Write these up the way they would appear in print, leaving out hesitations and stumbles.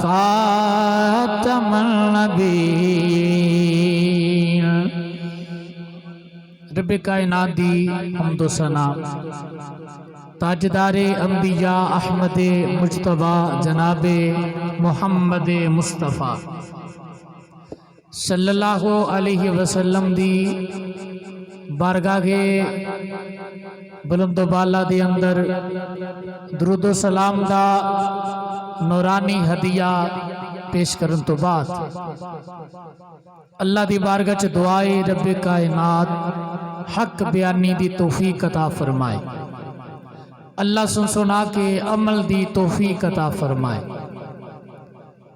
खातमुन नबीय्यीन। रब कायनात दी हम्दो सना ताजदारे अंबिया अहमद मुज्तबा जनाबे मुहम्मद मुस्तफ़ा सल्लल्लाहु अलैहि वसल्लम दी बारगाह के बुलंदो बाला दे अंदर दुरूदो सलाम दा नूरानी हदिया पेश करन तो बाद अल्लाह दी बारगाह च दुआए रब कायनात हक बयानी दी तौफीक अता फरमाए। अल्लाह सुन सुना के अमल दी तौफीक अता फरमाए।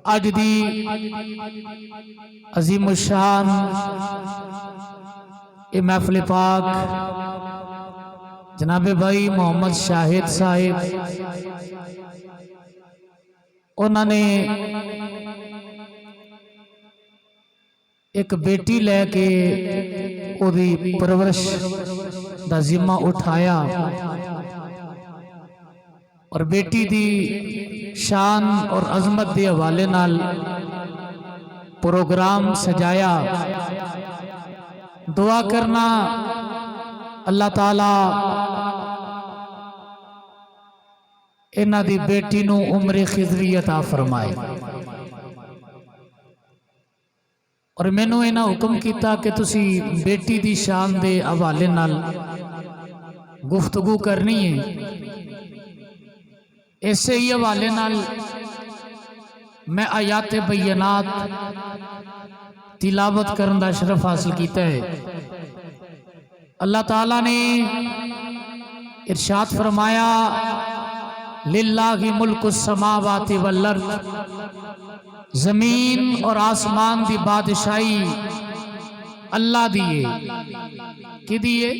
आज दी अजीमुशान ये महफिल पाक जनाबे भाई मोहम्मद शाहिद साहिब उन्होंने एक बेटी लैके ओदी परवरिश दा जिम्मा उठाया और बेटी दी शान और अजमत के हवाले नाल प्रोग्राम सजाया। दुआ करना अल्लाह ताला इन्हां दी बेटी नूं उम्र खिजरी अता फरमाए। और मैनू इन्हां हुक्म किया कि तुसी बेटी दी शान दे हवाले नाल गुफ्तगू करनी है। ऐसे ही हवाले नाल मैं आयात बय्यनात तिलावत करने का शरफ हासिल किया है। अल्लाह ताला ने इरशाद फरमाया लिल्लाहि मुल्कुस समावाति वल अर्द, जमीन और आसमान की बादशाही अल्लाह दिए। कि दिए?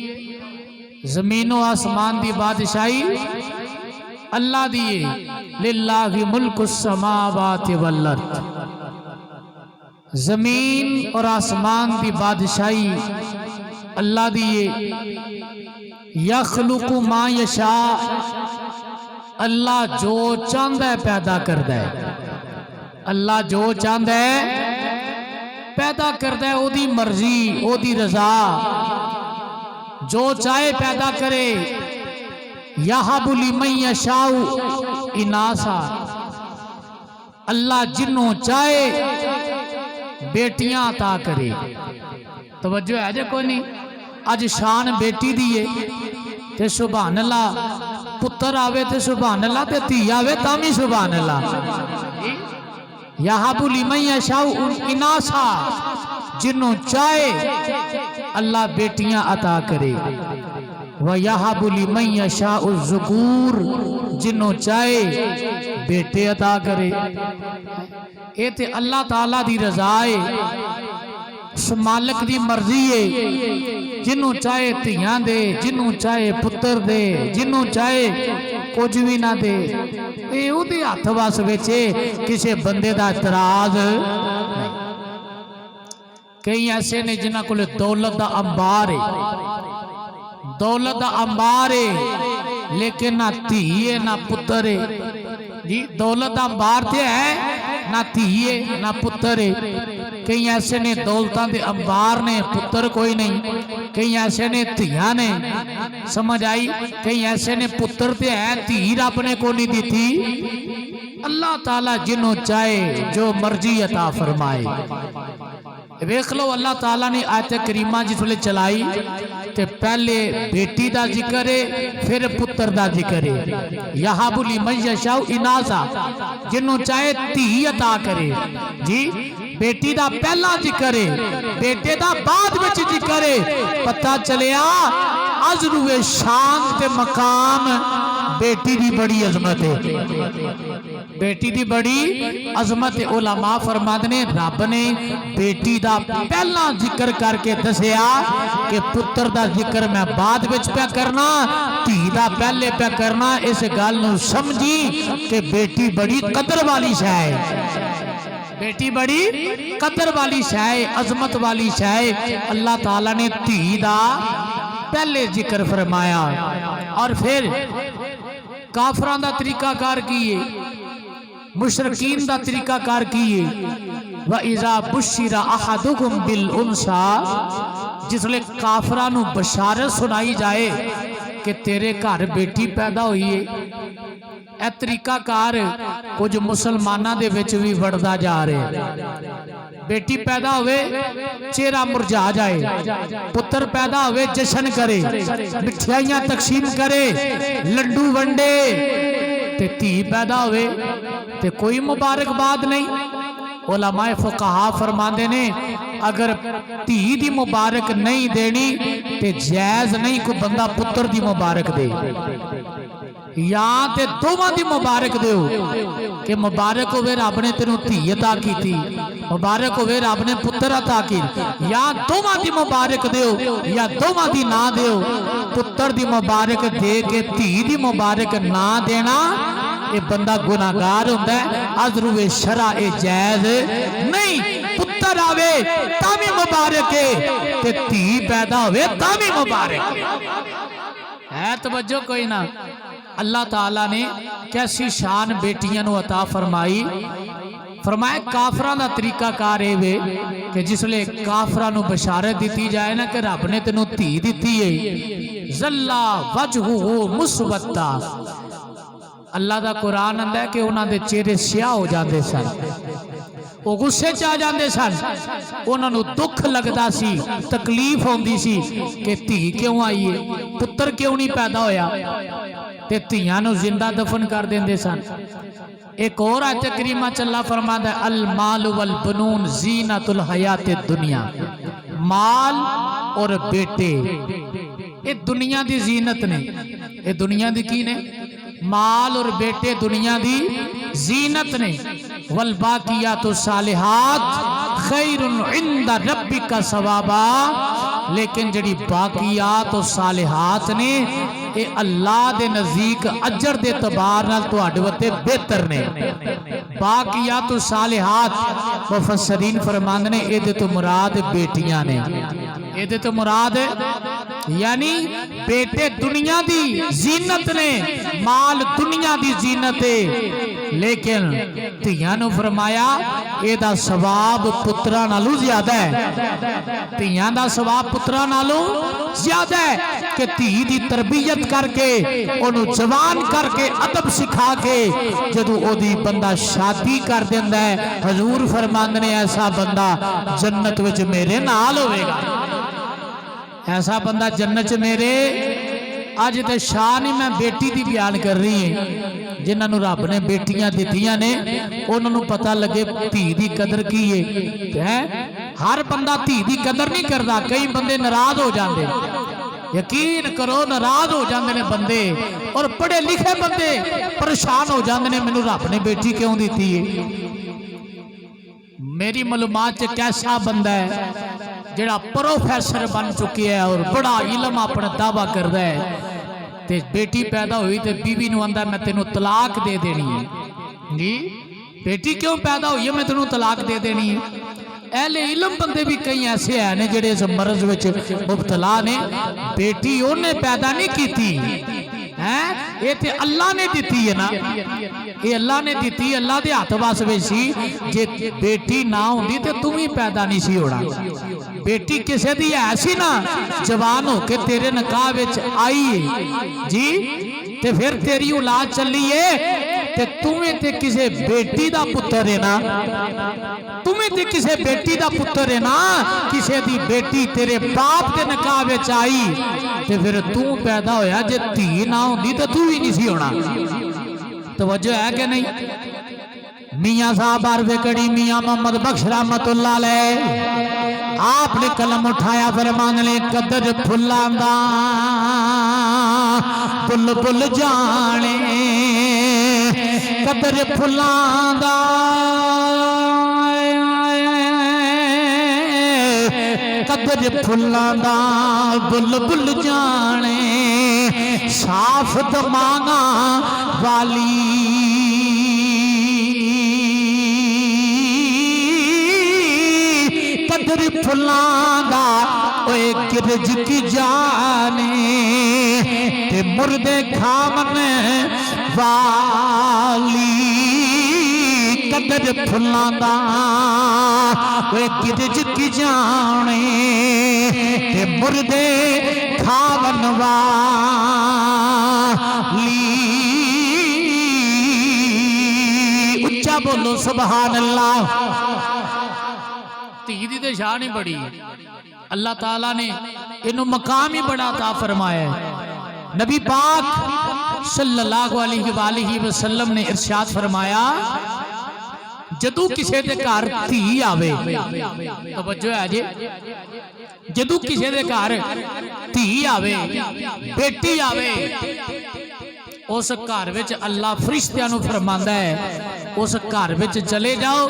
जमीन और आसमान की बादशाही अल्लाह दिए। लिल्लाहि मुल्कुस समावाति वल अर्द, जमीन और आसमान की बादशाही अल्लाह दिए। यखलुकु मा यशा, अल्लाह जो चाहता है पैदा करता है। अल्लाह जो चाहता है पैदा करता है, ओदी मर्जी ओदी रजा, जो चाहे पैदा करे। यहबु लिमन यशाउ इनासा, अल्लाह जिन्हों चाहे बेटियां अता करे। तवज्जो है जे कोई नहीं? अज शान बेटी दी है ते सुभान अल्लाह, पुत्र आवे ते सुभान अल्लाह, ते धी आवे तां भी सुभान अल्लाह। यहबु लिमन यशाउ इनासा, जिन्हों चाहे अल्लाह बेटियां अता करे। व यहबु लिमन यशाउ ज़ुकूर, जिन्हों चाहे बेटे अता करे। ये ते अल्लाह ताला दी रजा है, उस मालिक दी मर्जी है। जिन्हों चाहे धियां दे, जिन्हों चाहे पुत्र दे, जिन्हों चाहे कुछ भी ना दे। ये उहदे हथ वस विच किसी बंदे दा इतराज नहीं। कई ऐसे ने जिन्हां कोल दौलत दा अंबार है, दौलत दा अंबार है, लेकिन ना धी है ना पुत्र है। जी दौलत दा अंबार ते है, ना धी है ना पुत्र है। कई ऐसे ने दौलतां दे अंबार ने, पुत्र कोई नहीं। कई ऐसे ने धियां ने, समझ आई? कई ऐसे ने पुत्र ते है, धी रब ने को नहीं दी। अल्लाह ताला जिन्हों चाहे जो मर्जी अता फरमाए। वेख लो अल्लाह ताला ने आयत करीमा जिसले चलाई ते पहले बेटी का जिक्र है, फिर पुत्र का जिक्र है। यहबु लिमन यशाउ इनासा, जिन्हों चाहे धी अता करे। जी बेटी का पहला जिक्र है, बेटे का बाद में जिक्र है। पता चलिया अजरूए शान ते मकाम बेटी की बड़ी अजमत है। बेटी की बड़ी अजमत है। उलमा फरमाते ने रब ने बेटी का पहला जिक्र करके दसिया कि पुत्र का जिक्र मैं बाद विच पे करना, धी का पहले पे करना। इस गल नूं समझी कि बेटी बड़ी कदर वाली शै है। बेटी बड़ी कदर वाली शै है, अजमत वाली शै है। अल्लाह ताला ने धी का पहले जिक्र फरमाया और फिर काफरां दा तरीकाकार की है। मुशरकीन दा तरीकाकार की है। व इज़ा बुशिरा अहदुकुम बिल उनसा, जिसले काफरां नूं बशारत सुनाई जाए कि तेरे घर बेटी पैदा हुई है। यह तरीकाकार कुछ मुसलमाना दे विच भी वड़दा जा रहा है। बेटी पैदा होवे चेहरा मुरझा जाए, पुत्र पैदा होवे जश्न करे, मिठाइयां तकसीम करे, लड्डू वंडे, ते धी पैदा होवे ते कोई मुबारकबाद नहीं। उलमाए फुकहा फरमाते ने अगर धी दी मुबारक नहीं देनी ते जायज नहीं कोई बंदा पुत्र दी मुबारक दे, या ते दोवां दी मुबारक दो कि मुबारक होवे रब ने तेनू धी अता की, मुबारक होवे रब ने पुत्र अता की, या दोवां दी मुबारक दो या दोवां दी ना दो। पुत्र दी मुबारक दे के धी दी मुबारक ना देना ये बंदा गुनाहगार होंदा है। अजरुए शरा ए जायज नहीं। पुत्र आवे तावी मुबारक है ते धी पैदा होवे तावी मुबारक है। तवज्जो कोई ना। अल्लाह ताला ने कैसी शान बेटियां नूं अता फरमाई। फरमाया काफरां दा तरीकाकार ए वे कि जिसले काफरां नूं बशारत दी जाए ना कि रब ने तेनू धी दिती है, ज़ल्ला वजहुहु मुस्वद्दा, अल्लाह दा कुरान आंदा है कि उन्हां दे चेहरे स्याह हो जाते सन, वो गुस्से च आ जाते सन, उन्होंने दुख लगता सी, तकलीफ होंदी सी कि धी क्यों आई है, पुत्र क्यों नहीं पैदा होया, ते धीआं नूं जिंदा दफन कर देंदे सन। एक और आयत करीमा चल्ला फरमांदा है अल माल वल बनून जीनतुल हयातिद दुनिया, माल और बेटे ये दुनिया दी जीनत ने। ये दुनिया दी की ने? माल और बेटे दुनिया दी जीनत ने। वल बाकियातु सालिहात खैरुन इंदा रब्बिका सवाबा, लेकिन जड़ी बाकियात और सालिहात ने ये अल्लाह दे नजदीक अजर दे तबार नाल तुहाडे वते बेहतर ने। बाकियात और सालिहात मुफस्सरीन फरमांदे ने इहदे तो मुराद बेटियां ने, इहदे तो मुराद यानी बेटे दुनिया दी जीनत ने, माल दुनिया दी जीनत है, लेकिन धीआं नूं फरमाया एदा सवाब पुत्रां नालों ज्यादा है। धीआं दा सवाब पुत्रां नालों ज्यादा है कि धी दी तरबियत करके ओनू जवान करके अदब सिखा के जदों ओदी बंदा शादी कर देंदा है, हजूर फरमांदे ने ऐसा बंदा जन्नत विच मेरे नाल होवेगा। ऐसा बंदा जन्नत च मेरे। अज तो शान ही मैं बेटी की बयान कर रही है, जिन्होंने रब ने बेटियां दित्तियां ने उन्होंने पता लगे धी की कदर की है। हर बंदा धी की कदर नहीं करता, कई बंदे नाराज हो जाते, यकीन करो नाराज हो जाते ने बंदे, और पढ़े लिखे बंदे परेशान हो जाते ने मैनू रब ने बेटी क्यों दी है। मेरी मालूमात च कैसा बंदा है जिहड़ा प्रोफेसर बन चुके है और बड़ा इलम अपना दावा करता है, ते बेटी पैदा हुई तो बीवी नूं आंदा मैं तेनों तलाक दे देनी है। जी बेटी क्यों पैदा हुई है मैं तेनों तलाक दे देनी है। अहले इलम बंदे भी कई ऐसे हैं ने जिहड़े इस मरज विच मुबतला ने। बेटी उन्हें पैदा नहीं की है, ये ते अल्लाह ने दी है ना, ये अल्लाह ने दी, अल्लाह के हाथ वस में सी। जे बेटी ना होंदी तो तू भी पैदा नहीं सी होना। बेटी किसी दी है सी ना, जवान होके तेरे निकाह विच आई है जी, ते फिर तेरी औलाद चली है, ते तुम्हें ते किसी बेटी दा पुत्र है ना, तुम्हें ते किसी बेटी दा पुत्र है ना। किसी दी बेटी तेरे बाप के निकाह विच आई ते फिर तू पैदा होया, जे धी ना होंदी तो तू ही नहीं सी होना। तवज्जो है कि नहीं। मियाँ साहब अरवेकड़ी मियाँ मोहम्मद बख्श रहमतुल्लाह अलैह आपने कलम उठाया, फरमान ने कदर फुल्लां दा बुलबुल जाने, कदर फुल्लां दा कदर फुल्लां दा बुलबुल जाने, साफ दमागा वाली कदर फुल्लां दा ओए गिरज की जाने, ते मुर्दे खावन वाली कदर फुल्लां दा वे गिरज की जाने ते मुर्दे खावन वाली। उच्चा बोलो सुभान अल्लाह। धी दी ते शान ही बड़ी है, अल्लाह ताला ने इन्हों मकाम ही बड़ा अता फरमाया है। नबी पाक सल्लल्लाहु अलैहि वसल्लम ने इरशाद फरमाया, जदू किसी के घर धी आवे, तवज्जो है जी, जदू किसी के घर धी आवे, बेटी आवे, उस घर विच अल्लाह फरिश्तियां नूं फरमांदा है, उस घर विच चले जाओ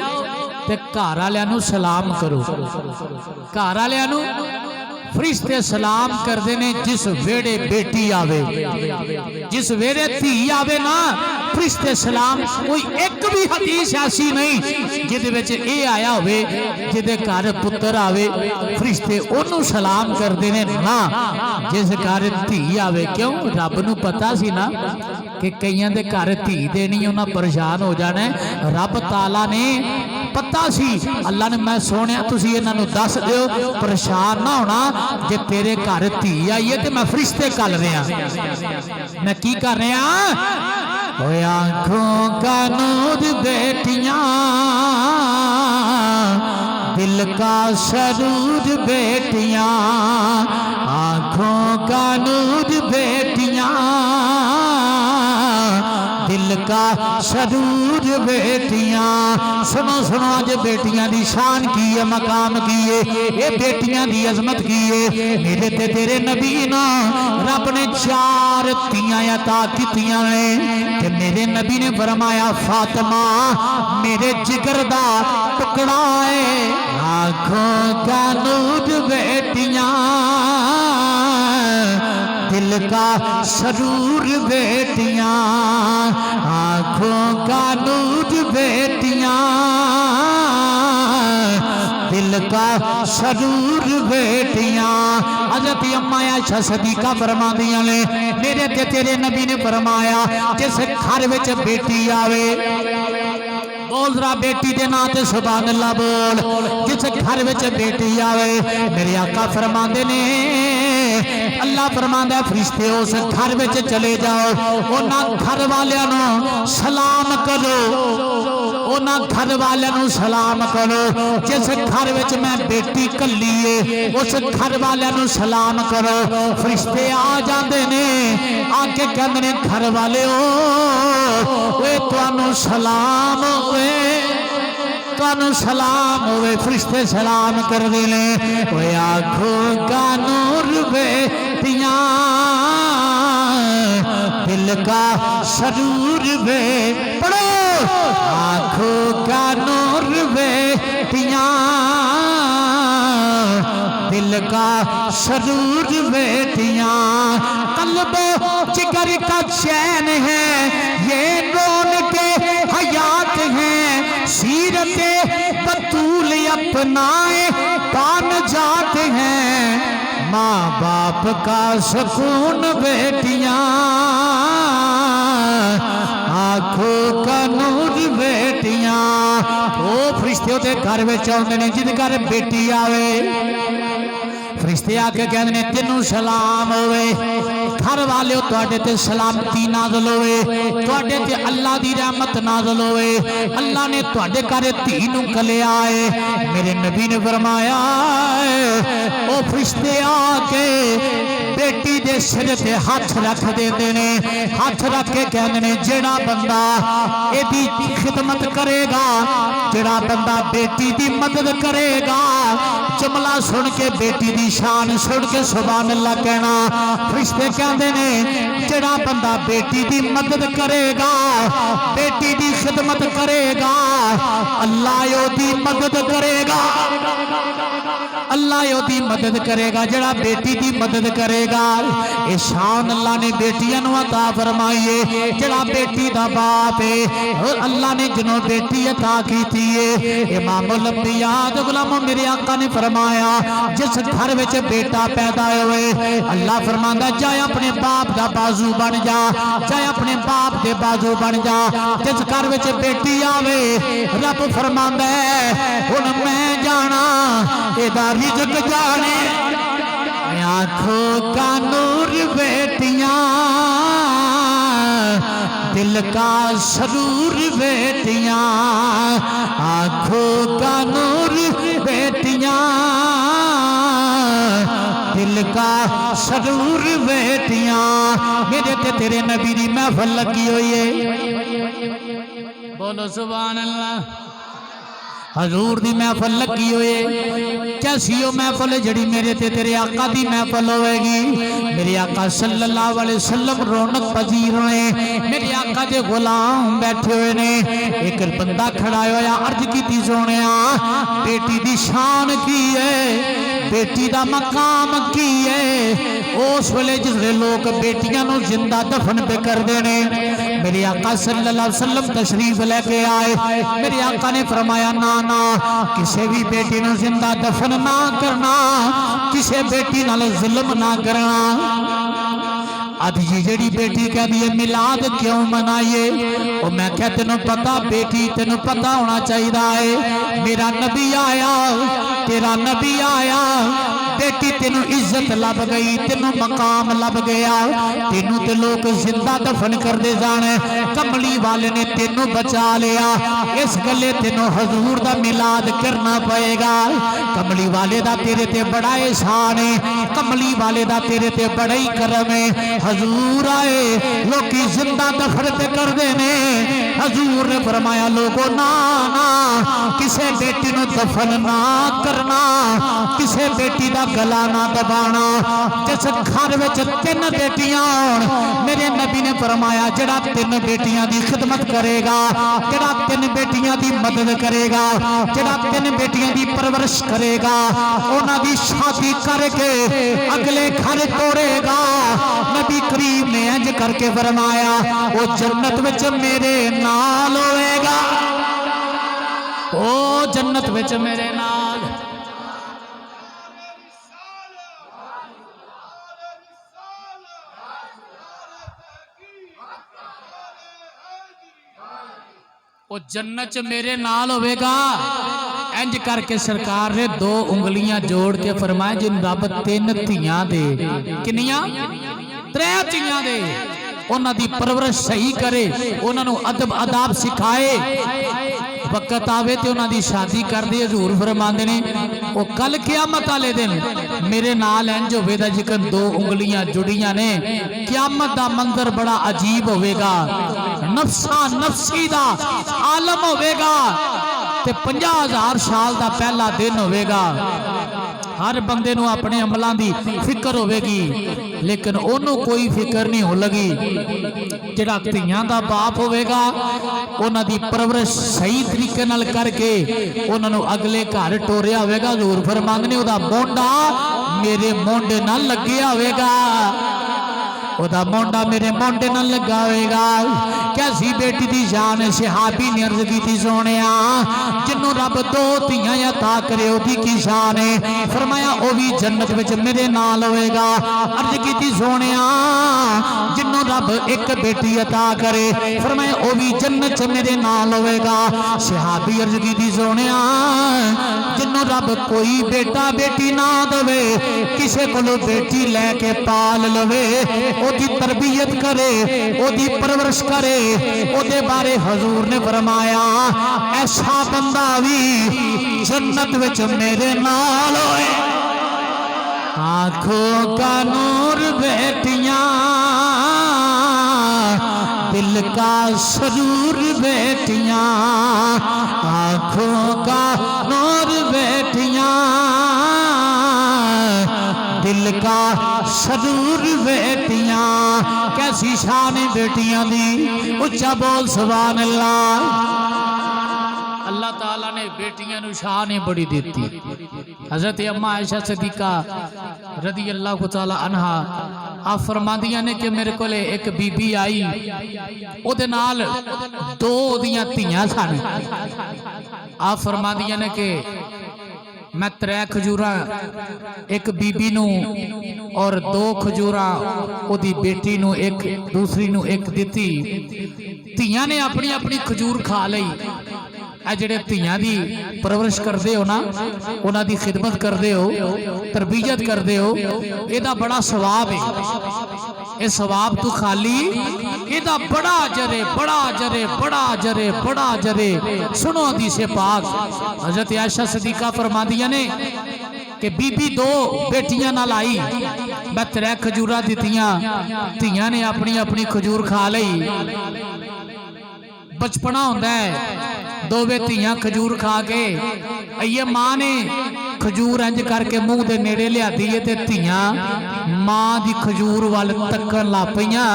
ते घर वालियां नूं सलाम करो। घर वालियां नूं फरिश्ते सलाम करते ने जिस वेड़े बेटी आवे, जिस वेड़े धी आवे ना, फरिश्ते सलाम। कोई एक भी हदीस ऐसी नहीं जिदे विच ये आया होवे जिदे घर पुत्र आवे फरिश्ते ओनू सलाम करते ने ना, जिस घर धी आवे। क्यों? रब नू पता सी ना कि कईयां दे घर धी देनी उन्हां परेशान हो जाना है। रब ताला ने पता सी, अल्लाह ने मैं सोने तुसी इन्हां नू दस दिओ, परेशान ना होना जे तेरे घर धी आई है तो मैं फरिश्ते कर रहा, मैं की कर रहा। आंखों का नूर बेटियां, दिल का सरूर बेटियां, आंखों का नूर बेटियां, दिल का सरूर बेटियां। सुनो सुनो आज बेटियां दी शान की है, मकाम की है, ये बेटियां दी अजमत की है। मेरे ते तेरे नबी ना रब ने 4 धीआं अता कीतियां ने ते मेरे नबी ने फरमाया फातिमा मेरे जिगर दा टुकड़ा है। आंखों का नूर बेटियां, दिल का सरूर बेटियां, आंखों का नूर बेटियां, दिल का सरूर बेटियां। हज़रत अम्मा आयशा सदीका फरमांदियां ने मेरे ते तेरे नबी ने फरमाया जिस घर विच बेटी आवे, बोल जरा बेटी दे नाम ते सुभान अल्लाह बोल। जिस घर विच बेटी आवे मेरे आका फरमांदे ने, अल्लाह फरमांदा फरिश्ते उस घर विच चले जाओ, उन्हां घर वालियां नूं सलाम करो, उन्हां घर वालियां नूं सलाम करो। जिस घर विच मैं बेटी कल्ली है उस घर वालियां नूं सलाम करो। फरिश्ते आ जांदे ने, आके कहंदे ने घर वालिओ ओए तुहानूं सलाम होवे, तुहानूं सलाम होवे। फरिश्ते सलाम करदे ने, ओए आंखों का नूर बेटियां, दिल का सरूर बे, पढ़ो आंखों का नूर बेटियां, दिल का सरूर बेटियां। कल्बो जिगर का चैन है ये रौनके हयात है, सीरते बतूल अपनाए पान जाते हैं, माँ बाप का सुकून बेटियां, आंखों का नूर बेटियां। ओ फरिश्ते दे घर विच आउंदे ने जिद घर बेटी आवे, फरिश्ते आके कहंदे ने तेनू सलाम होवे। घर वाले तुहाडे ते सलामती नाज़िल होवे, तुहाडे ते अल्लाह दी रहमत नाज़िल होवे। अल्लाह ने तुहाडे घर धी नूं कलिया है। मेरे नबी ने फरमाया ओ फरिश्ते आके बेटी दे सिर ते हाथ रख देंदे ने, हाथ रख के कहंदे ने जेड़ा बंदा एदी खिदमत करेगा, जेड़ा बंदा बेटी दी मदद करेगा, जुमला सुन के बेटी दी शान सुन के सुभान अल्लाह कहना। फरिश्ते कहंदे ने जेड़ा बंदा बेटी दी मदद करेगा, बेटी दी खिदमत करेगा, अल्लाह ओदी मदद करेगा, अल्लाह ओदी मदद करेगा जड़ा बेटी दी मदद करेगा। ये शान अल्लाह ने बेटियां नूं अता फरमाई है। जड़ा बेटी दा बाप है अल्लाह ने जिन्हों बेटी अता की है। इमामुल अंबिया गुलामों मेरे आका ने फरमाया जिस घर विच बेटा पैदा होए अल्लाह फरमांदा जाए अपने बाप दा बाजू बन जा, चाहे अपने बाप दे बाजू बन जा। जिस घर विच बेटी आवे रब फरमांदा है हुण मैं जाना एदा रिज़्क जाने। आंखों का नूर बेटियां दिल का सरूर बेटियां, आंखों का नूर बेटियां दिल का सरूर बेटियां। मेरे ते तेरे नबी दी महफिल लगी हुई है। बोलो सुभान अल्लाह। हजूर दी महफिल लगी हुई है। कैसी हो महफिल जड़ी मेरे ते तेरे आका दी महफिल होगी। मेरे आका सल्लल्लाहु अलैहि वसल्लम रौनक पजीर ने, मेरे आका दे गुलाम बैठे हुए ने। एक बंदा खड़ा होया अर्ज की सोने बेटी दी शान की है, बेटी दा मकाम की है। उस वेले जिसले लोग बेटियां नूं जिंदा दफन पे करते ने मेरे आका सल्लल्लाहु अलैहि वसल्लम तशरीफ लेके आए। मेरे आका ने फरमाया ना ना किसी भी बेटी नूं जिंदा दफन ना करना, किसी बेटी नाल जुल्म ना करना। अज जी जी बेटी कहती है मिलाद क्यों मनाइए, और मैं क्या तेनों पता बेटी तेनों पता होना चाहिए है मेरा नबी आया तेरा नबी आया, बेटी तेनू इज्जत लब गई, तेनू मकाम लब गया, तेनू ते लोग जिंदा दफन करते जाने, कमली वाले ने तेनू बचा लिया। इस गले तेनू हजूर दा मिलाद करना पएगा। कमली वाले दा तेरे ते बड़ा एहसान है, कमली वाले दा तेरे ते बड़ा ही करम है। हजूर आए लोकी जिंदा दफन ते करते ने, हजूर ने फरमाया लोगो ना ना किसे बेटी नू दफन ना करना, किसे बेटी दा गला ना दबाना। जिस घर में तीन बेटियां होण मेरे नबी ने फरमाया जड़ा तीन बेटियां की खिदमत करेगा, जड़ा तीन बेटियां की मदद करेगा, जड़ा तीन बेटियां की परवरिश करेगा, उन्हां दी शादी करके अगले घर तोड़ेगा। नबी करीम ने इंज करके फरमाया वो जन्नत विच मेरे नाल होएगा, ओ जन्नत विच मेरे नाल। वो जन्नत च मेरे नाल होवेगा। इंज करके सरकार ने दो उंगलियां जोड़ के फरमाया जिन रब तीन धियां दे, किनियां त्रै धियां दे, उन्हां दी परवरिश सही करे, उन्हां नूं अदब आदाब सिखाए, वक्त आवे तो उन्हां दी शादी कर दे। हजूर फरमांदे ने वो कल क़यामत वाले दिन मेरे नाल इंज होवेगा जिकन दो उंगलियां जुड़ियां ने। क़यामत दा मंजर बड़ा अजीब होवेगा, नफसा नफसी दा आलम होवेगा ते 50,000 साल दा पहला दिन होवेगा। हर बंदे नूं अपने अमलों की फिक्र होगी, लेकिन ओनू कोई फिक्र नहीं हो लगी। जिहड़ा धीआं दा बाप होवेगा उन्हां दी परवरिश सही तरीके नाल करके उन्हां नूं अगले घर टोरिया होवेगा। हजूर फरमांदे ने ओदा मोंडा मेरे मोंडे नाल लग्गिया होवेगा, ओदा मोंडा मेरे मोंडे नाल लगा होएगा। कैसी बेटी दी शान सहाबी ने अर्ज की सोने जिन्हों रब दो धियां अता करे ओदी की शान है। फरमाया ओ भी जन्नत विच मेरे नाल होएगा। अर्ज की सोने जिन्हों रब एक बेटी अता करे फरमाया ओ भी जन्नत च मेरे नाल होएगा। सहाबी अर्ज की सोने जिन्हों रब कोई बेटा बेटी ना दवे, किसे कोलों बेटी लैके पाल लवे, ओदी तरबियत करे, ओदी परवरिश करे, ओदे बारे हजूर ने फरमाया ऐसा बंदा भी जन्नत विच मेरे नाल होए। आंखों का नूर बेटियां दिल का सरूर बेटियां, आंखों का नूर बेटियां दिल का सरूर बेटियां। कैसी शान बेटियां दी, उच्चा बोल सुभान अल्लाह। अल्लाह ताला ने बेटियां नु शान ही बड़ी देती। हजरत अम्मा आयशा सिद्दीका रदी अल्लाह ताला अन्हा आप फरमांदियां ने कि मेरे को एक बीबी आई, ओदे नाल दो दियां धीआं सन। आप फरमांदियां ने कि मैं 3 खजूरा एक बीबी नू और 2 खजूरा ओदी बेटी नू एक दूसरी नू एक दिती। धीआं ने अपनी अपनी खजूर खा लई। ए जेड़े धीआं दी परवरिश करदे हो ना, उन्हां दी खिदमत करदे हो, तरबियत करदे हो, एदा बड़ा सवाब है। ये सवाब तू खाली एदा बड़ा जरे बड़ा जरे बड़ा जरे बड़ा जरे। सुनो हदीसे पाक हजरत आयशा सिद्दीका फरमादियां ने कि बीबी 2 बेटियां नाल आई, मैं 3 खजूरा दित्तियां, धीआं ने अपनी अपनी खजूर खा लई। बचपना होंदा है, दोवे धीआं खजूर खा के आइए मां ने खजूर इंज करके मुंह दे नेड़े लियाती है ते धीआं मां दी खजूर वाल तकन लग पईयां।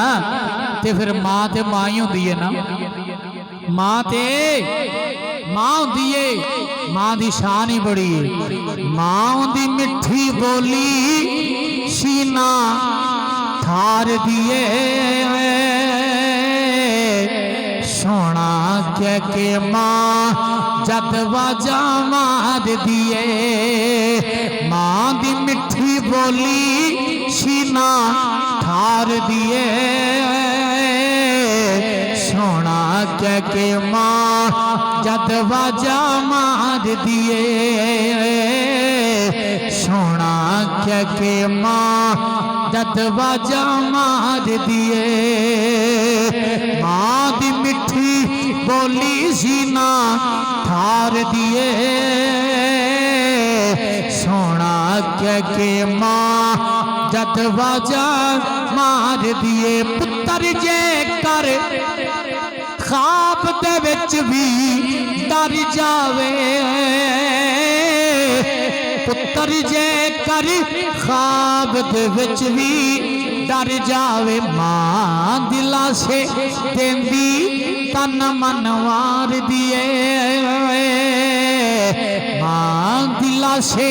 ते फिर मां ते मां ही होंदी है ना, मां ते मां होंदी है, मां दी शान ही बड़ी है। मां दी मिठी बोली सीना थार दिए, सोना कह के मां जद बाजा मार दिए। मां दी मिठी बोली सीना ठार दिए, सोना कह के मां जद बाजा मार दिए। सोना कह के मां जद बाजा मार दिए। मां दी मिठी बोली सीना ठार दिए, सोना कह के मां जद बाजा मार दिए। पुत्र जे कर खाब दे विच भी डर जावे, पुत्र जे कर खाब दे विच भी डर जावे। मां दिला से देंदी तन मन वार दिए, मां दिला से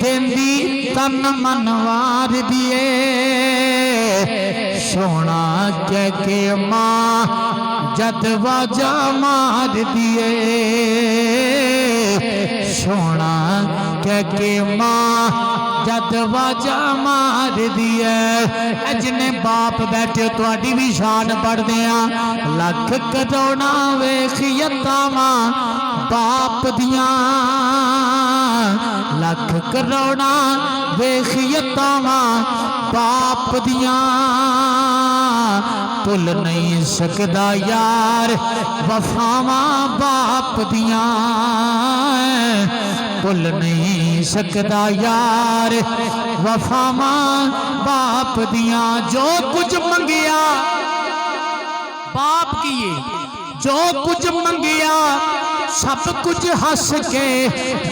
देंदी तन मन वार दिए। सोना कह के मां जद बाजा मार दिए, सोना कह के मां जद बाजा मार दिए। जिन्ने बाप बैठे थोड़ी भी शान बढ़दे आ। लख करोड़ा वेख यतावा बाप दियां, लख करोड़ा वेख यतावा बाप दियां। भुल नहीं सकदा यार वफावा बाप दियां, भुल नहीं सकदा यार वफावा बाप दियां। जो कुछ मंगिया बाप किए, जो कुछ मंगिया सब कुछ हंस के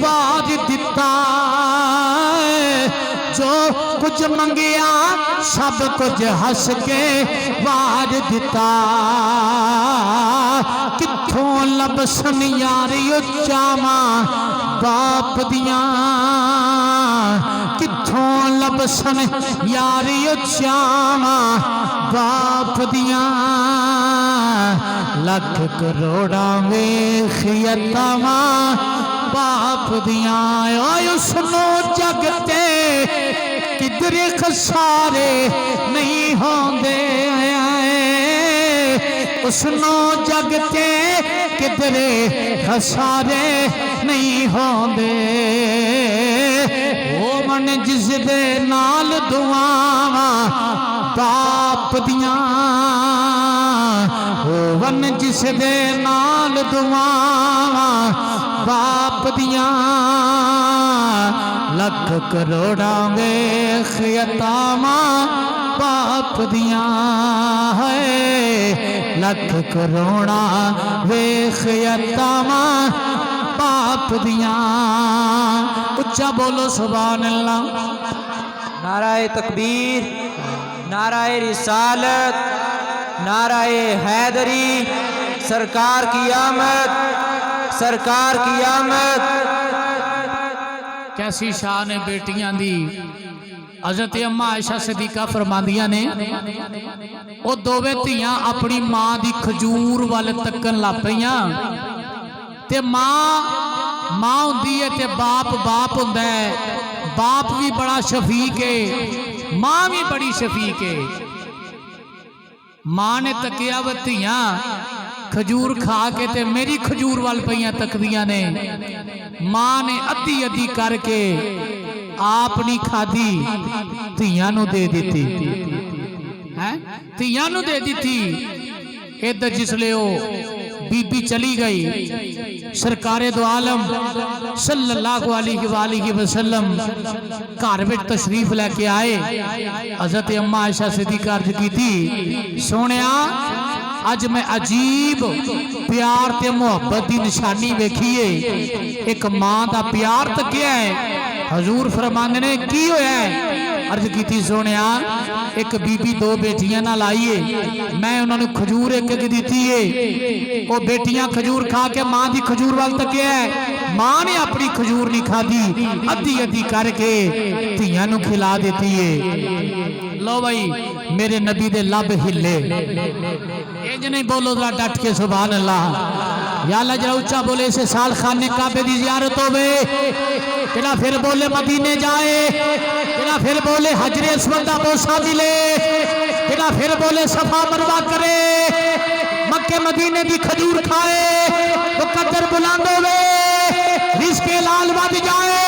वार दिता। जो कुछ मंगिया सब कुछ हंस के वार दिता। किथों लबसन यार उचावा बाप दियां, किथों लबसन यार उचावा बाप दियां। लख करोड़ा वेख यतावा बाप दियां। ओए सुनो जगते किधरे खसारे नहीं होंदे, सुनो जगते किधरे खसारे नहीं होंदे। ओ मन जिस दे नाल दुआवा बाप दियां, ओ मन जिस दे नाल दुआवा बाप दियां। लख करोड़ा वेख यतावा बाप दियां है। लख करोड़ा वेख यतावा बाप दियां। उच्चा बोलो सुभान अल्लाह। नाराए तकबीर, नाराए रिसालत, नाराए हैदरी, सरकार की आमद, सरकार की आमद। कैसी शान है बेटियां दी। हज़रत अम्मा आयशा सिद्दीक़ा फरमांदियां ने वो दोवें धियां अपनी मां दी खजूर वाल तकन लग पईयां ते मां हुंदी है ते बाप हुंदा है। बाप भी बड़ा शफीक है, मां भी बड़ी शफीक है। मां ने तकिया व धियां खजूर खा के ते मेरी खजूर वाल पईयां तकदियां ने। मां ने अद्धी अद्धी करके आप नहीं खाधी, धियां नूं दे दिती है, धियां नूं दे दिती। इधर जिसले बीबी चली गई, सरकारे दो आलम सल्लल्लाहु अलैहि वसल्लम घर में तशरीफ लेके आए। हज़रत अम्मा आयशा सिद्दीक़ा अर्ज की थी, सोनिया अज मैं अजीब प्यार ते मुहब्बत की निशानी वेखी है। एक मां का प्यार तकिया है। हजूर फरमांदे ने की होया है? अर्ज की थी, सोनिया एक बीबी दो बेटियां नाल आई है, मैं उन्होंने खजूर एक एक दी है। वो बेटियां खजूर खा के मां की खजूर वाल तकिया है। मां ने अपनी खजूर नहीं खाधी, अद्धी अद्धी करके धियां नूं खिला देती है। लो भाई मेरे नबी दे लब हिले। इंज नहीं बोलो जरा डट के सुभान अल्लाह। या अल्लाह जरा उच्चा बोले, इसे साल खाने काबे की जियारत होवे, तेरा फिर बोले मदीने जाए, तेरा फिर बोले हजरे अस्वद दा बोसा मिले, तेरा फिर बोले सफा मरवा करे, मक्के मदीने की खजूर खाए तो कदर बुलंद होवे, रिज़्क़े लाल बद जाए।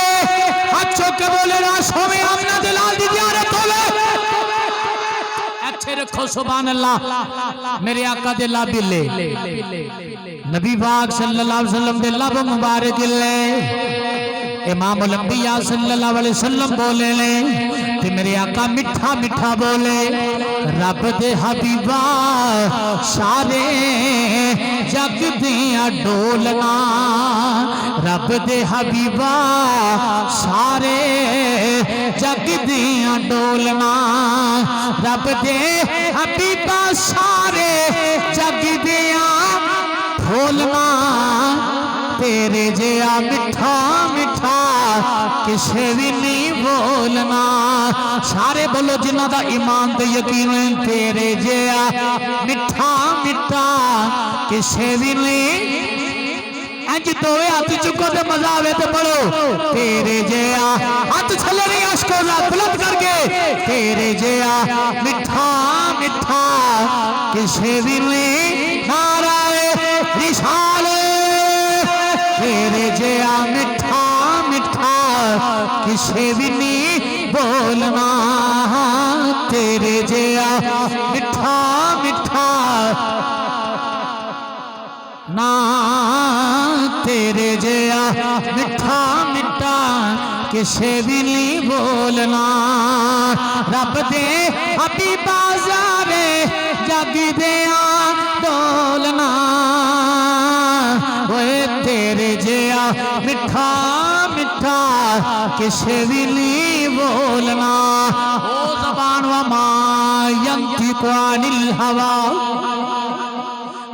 अच्छो के बोले रास होवे, आमना दे लाल दी जियारत होवे। अच्छे रखो सुभान अल्लाह। मेरे आका दे लब हिले, नबी पाक सल्लल्लाहु अलैहि वसल्लम दे लब मुबारक हिले। इमामुल अंबिया सल्लल्लाहु अलैहि वसल्लम बोले ले ते मेरे आका मिठा मिठा बोले, रब दे हबीबा सारे जग दियां डोलना, रब दे हबीबा सारे जग दियां डोलना, रब दे हबीबा सारे जग दियां ढोलना, तेरे जिया मिठा मिठा किसे भी नहीं बोलना। सारे बोलो जिन्हों का ईमान ते यकीन है, तेरे जिया मिठा मिठा किसे भी नहीं। इंज दोवे हाथ चुको ते मजा आवे ते पढ़ो, तेरे जिया हाथ थले नहीं अशको बुलंद करके, तेरे जिया मिठा मिठा किसे भी नहीं। नाराए रिसाले, तेरे जिया मिठा मिठा किसे भी नहीं बोलना, तेरे जिया मिठा मिठा ना, तेरे जिया मिठा मिठा किसे भी नहीं बोलना। रब दे हबीबा सारे जग दिया डोलना, तेरे जिया मिठा मिठा किसे भी नहीं बोलना। ओ ज़बान वमा यंतिकु अनिल हवा,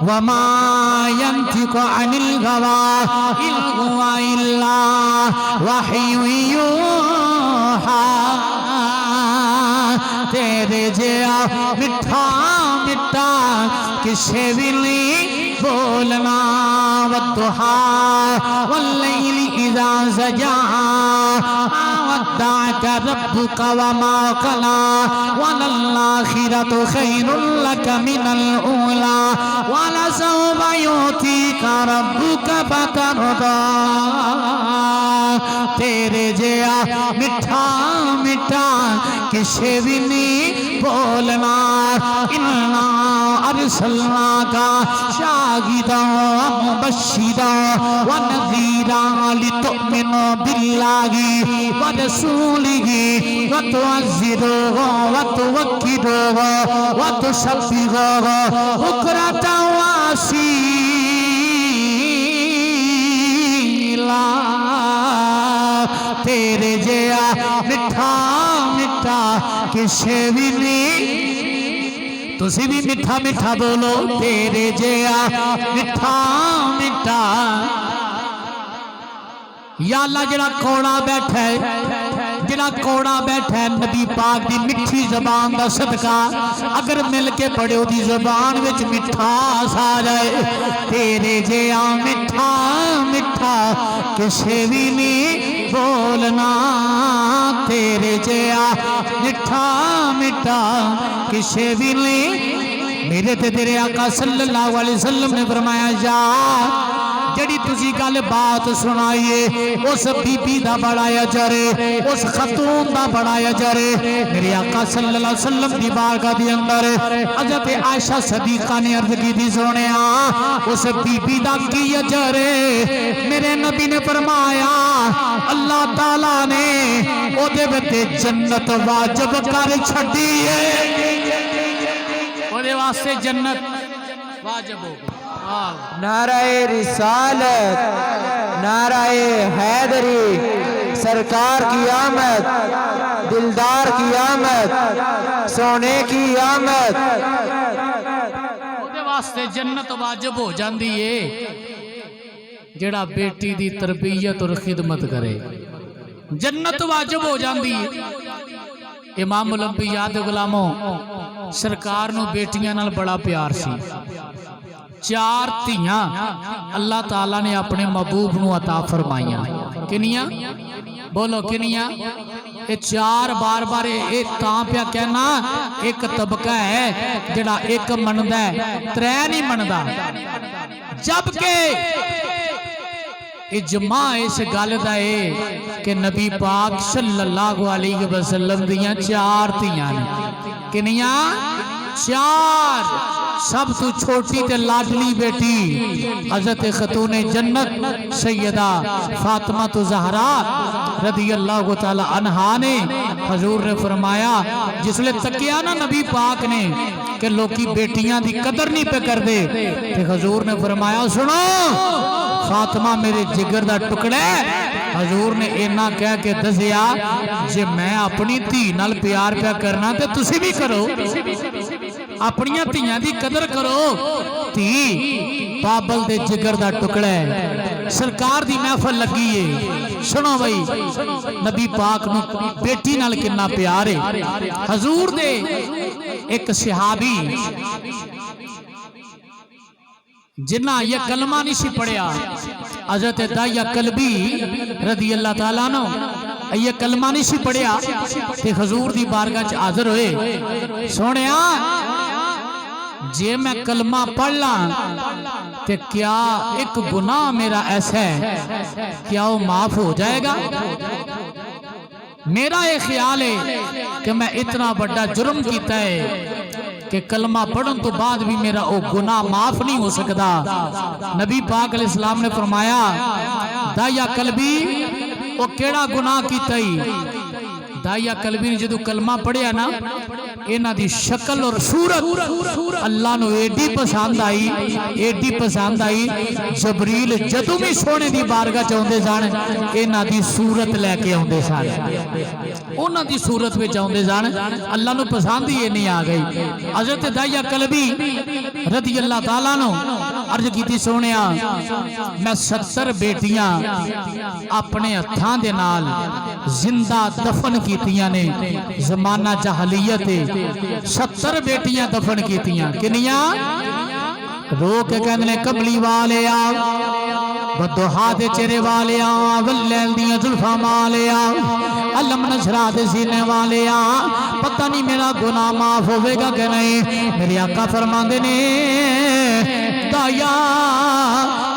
वमा यंतिकु अनिल हवा इन हुवा इल्ला वह्युन यूहा। तेरे जिया मिठा मिठा किसे भी नहीं बोलना। वद्दुहा वल्लैलि इज़ा सजा वद्दअक रब्बुका वमा क़ला वलल्लाखिरतु खैरुल लक मिनल ऊला वलसौफा यु'तीका रब्बुका फतरदा। तेरे जिया मिठा मिठा किसे भी नहीं बोलना। इन्ना अरसलनाका शाहिदा मुबश्शिरा व नज़ीरा लितु'मिनु बिल्लाहि व रसूलिहि व तुअज़्ज़िरूहु व तुवक्किरूहु व तुसब्बिहुहु बुक्रतन व असीला। तेरे जिया मिठा मिठा किसे भी नहीं। तुसी भी मिठा मिठा बोलो, तेरे जिया मिठा मिठा या अल्लाह जड़ा कौड़ा बैठा है, जड़ा कौड़ा बैठा है नबी पाक दी मिठी जबान दा सदका अगर मिल के पढ़े ओदी जबान विच मिठास आ जाए, तेरे जिहा मिठा मिठा किसे भी नहीं बोलना, तेरे जिहा मिठा मिठा किसे भी नहीं। मेरे ते तेरे आका सल्लल्लाहु अलैहि वसल्लम ने फरमाया या जड़ी तुसी गल बात सुनाइए उस बीबी दा बड़ा अजर है, उस खतून दा बड़ा अजर है। मेरे आका सल्लल्लाहु अलैहि वसल्लम दी बारगाह दे अंदर हज़रत आयशा सदीका ने अर्ज की थी सोनिया उस बीबी दा की अजर है। मेरे नबी ने फरमाया अल्लाह ताला ने ओदे विच जन्नत वाजिब कर छड्डी है, ओदे वास्ते जन्नत वाजिब हो गई। नाराए रिसालत, नाराए हैदरी, सरकार की आमद, दिलदार की आमद, सोने की आमद। ओदे वास्ते जन्नत वाजिब हो जाती है जेड़ा बेटी दी तरबियत और खिदमत करे, जन्नत वाजिब हो जाती है। इमामुल अंबिया दे गुलामों सरकार नूं बेटियां नाल बड़ा प्यार सी। 4 धियां अल्लाह ताला ने अपने महबूब नूं अता फरमाइयां। किनियां बोलो किनियां? ये 4 बार बार ये तां पिया कहना एक तबका है जिहड़ा एक मनदा है 3 नहीं मनदा, जबकि इजमा इस गल दा है कि नबी पाक सल्लल्लाहु अलैहि वसल्लम दियां 4 धियां ने। किनियां? 4। सब तो छोटी ते लाडली बेटी हज़रत खतून जन्नत सैयदा फातिमा तो ज़हरा रदी अल्लाह तआला अन्हा ने हजूर ने फरमाया जिसले तकिया ना नबी पाक ने कि लोकी बेटियां दी कदर नहीं पे कर दे, ते हजूर ने फरमाया सुनो फातिमा मेरे जिगर दा टुकड़ा है। हजूर ने इन्ना कह के दसिया जे मैं अपनी धी नाल प्यार प्या करना ते तुसी भी करो, अपनियां धियां दी कदर करो। धी बाबल दे जिगर दा टुकड़ा है। सरकार दी महफल लगी है, सुनो भाई नबी पाक नूं बेटी नाल किन्ना प्यार है। हजूर दे एक सहाबी जिन्ना ये कलमा नहीं सी पढ़िया हज़रत दाहिया कल्बी रदी अल्लाह ताला नो ये कलमा नहीं सी पढ़िया ते हजूर दी बारगाह च हाजिर होए। सोनिया जे मैं कलमा पढ़ ला ते क्या एक गुनाह मेरा ऐसा है क्या वो माफ हो जाएगा? मेरा ये ख्याल है कि मैं इतना बड़ा जुर्म किया है कि कलमा पढ़न तो बाद भी मेरा वो गुनाह माफ नहीं हो सकता। नबी पाक अलैहिस्सलाम ने फरमाया दाहिया कल्बी वो केड़ा गुनाह कीता ही? दाहिया कल्बी ने जदों कलमा पढ़िया ना इन्हां दी शक्ल और सूरत अल्लाह नूं एडी पसंद आई, एडी पसंद आई। जबरील जदों भी सोने दी बारगाह च आउंदे सन इन्हां दी सूरत लैके आउंदे सन, उन्हां दी सूरत विच आउंदे सन। अल्लाह नूं पसंद ही इन्नी आ गई। हज़रत दाहिया कल्बी रज़ी अल्लाह ताला नूं अर्ज कीती सोनिया मैं 70 बेटियां अपने हत्थां दे नाल जिंदा दफन कीतियां ने। जमाना जहलियत 70 बेटियां दफन कीतियां। किनियां? रो के कहंदे कमली वाले आ बदोहा दे चेहरे वाले आ वल्लैल दियां जुल्फां वाले आ अलम नशरा दे सीने वाले आ पता नहीं मेरा गुनाह माफ होवेगा कि नहीं। मेरे आका फरमांदे ने दाया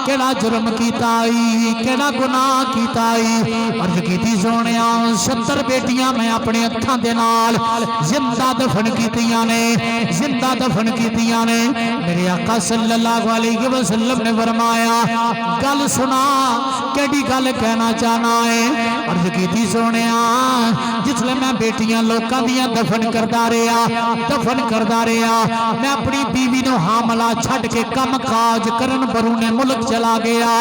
केड़ा जुर्म कीता आई, केड़ा गुनाह कीता आई? अर्ज कीती सोनिया 70 बेटियां मैं अपने हत्थां दे नाल जिंदा दफन कीतियां ने, जिंदा दफन कीतियां ने। मेरे आका सल्लल्लाहु अलैहि वसल्लम ने फरमाया गल सुना केड़ी गल कहना चाहना है? अर्ज कीती सोनिया जिसले मैं बेटियां लोकां दियां दफन करदा रहा, दफन करदा रहा, मैं अपनी बीवी नूं हामला छड्ड के कम काज करन बरूने मुल्क चला गया।